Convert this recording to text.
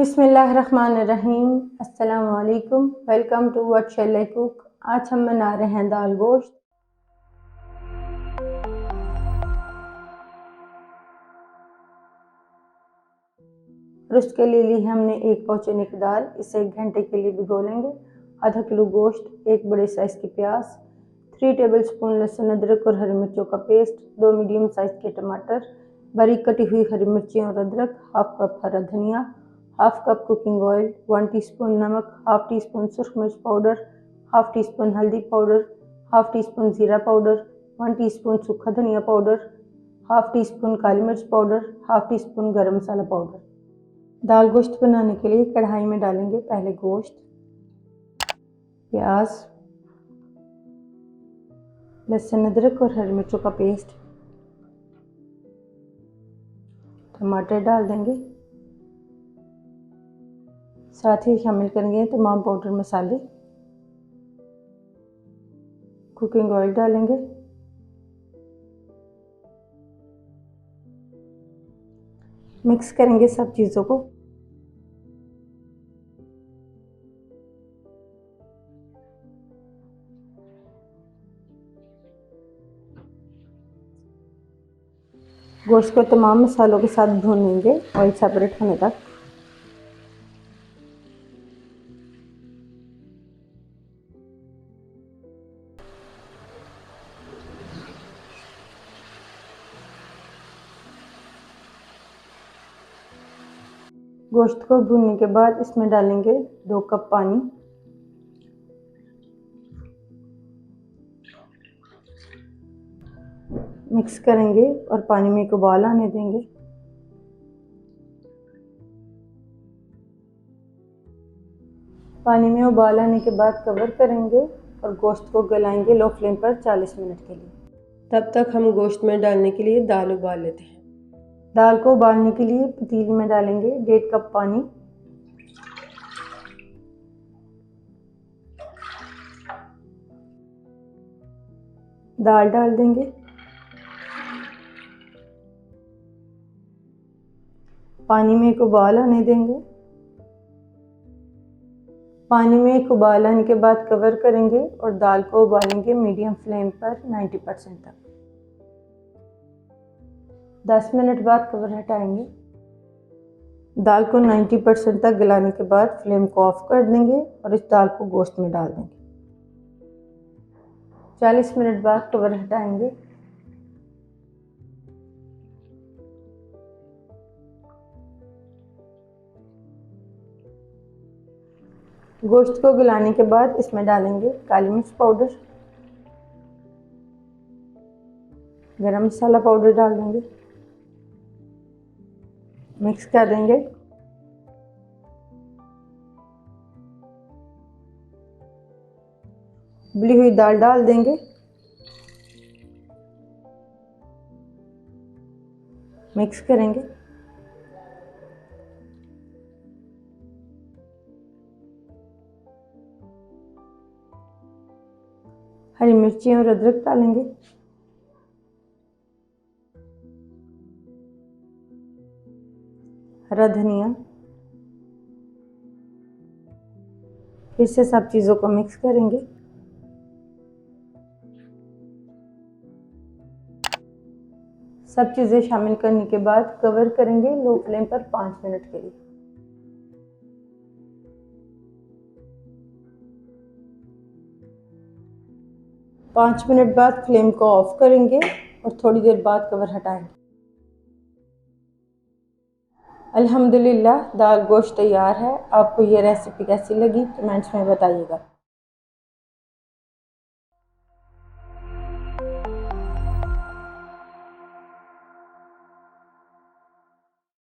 बिस्मिल्लाहिर्रहमानिर्रहीम। अस्सलामु अलैकुम। Welcome to what shall I cook. आज हम बना रहे हैं दाल गोश्त। और उसके लिए ली हमने एक पाव चने की दाल, इसे 1 घंटे के लिए भिगो लेंगे। आधा किलो गोश्त, एक बड़े साइज़ की प्याज, 3 टेबलस्पून लहसुन अदरक और हरी मिर्चों का पेस्ट, 2 मीडियम साइज़ के टमाटर, बारीक कटी हुई हरी मिर्ची और अदरक, हाफ कप हरा धनिया, half cup cooking oil, 1 teaspoon नमक, हाफ टी स्पून सुरख मिर्च पाउडर, हाफ टी स्पून हल्दी पाउडर, हाफ टी स्पून ज़ीरा पाउडर, 1 टीस्पून सूखा धनिया पाउडर, हाफ टी स्पून काली मिर्च पाउडर, हाफ टी स्पून गरम मसाला पाउडर। दाल गोश्त बनाने के लिए कढ़ाई में डालेंगे पहले गोश्त, प्याज, लहसुन अदरक और हरी मिर्चों का पेस्ट, टमाटर डाल देंगे, साथ ही शामिल करेंगे तमाम पाउडर मसाले, कुकिंग ऑयल डालेंगे, मिक्स करेंगे सब चीज़ों को। गोश्त को तमाम मसालों के साथ भूनेंगे ऑयल सेपरेट होने तक। गोश्त को भूनने के बाद इसमें डालेंगे 2 कप पानी, मिक्स करेंगे और पानी में एक उबाल आने देंगे। पानी में उबाल आने के बाद कवर करेंगे और गोश्त को गलाएंगे लो फ्लेम पर 40 मिनट के लिए। तब तक हम गोश्त में डालने के लिए दाल उबाल लेते हैं। दाल को उबालने के लिए पतीली में डालेंगे 1.5 कप पानी, दाल डाल देंगे, पानी में एक उबाल आने देंगे। पानी में एक उबाल आने के बाद कवर करेंगे और दाल को उबालेंगे मीडियम फ्लेम पर 90% तक। 10 मिनट बाद कवर हटाएंगे। दाल को 90% तक गलाने के बाद फ्लेम को ऑफ कर देंगे और इस दाल को गोश्त में डाल देंगे। 40 मिनट बाद कवर हटाएंगे। गोश्त को गलाने के बाद इसमें डालेंगे काली मिर्च पाउडर, गरम मसाला पाउडर डाल देंगे, मिक्स कर देंगे। उबली हुई दाल डाल देंगे, मिक्स करेंगे। हरी मिर्ची और अदरक डालेंगे, हरा धनिया, फिर से सब चीज़ों को मिक्स करेंगे। सब चीज़ें शामिल करने के बाद कवर करेंगे लो फ्लेम पर 5 मिनट के लिए। पाँच मिनट बाद फ्लेम को ऑफ करेंगे और थोड़ी देर बाद कवर हटाएंगे। अल्हम्दुलिल्लाह दाल गोश्त तैयार है। आपको ये रेसिपी कैसी लगी कमेंट्स में बताइएगा।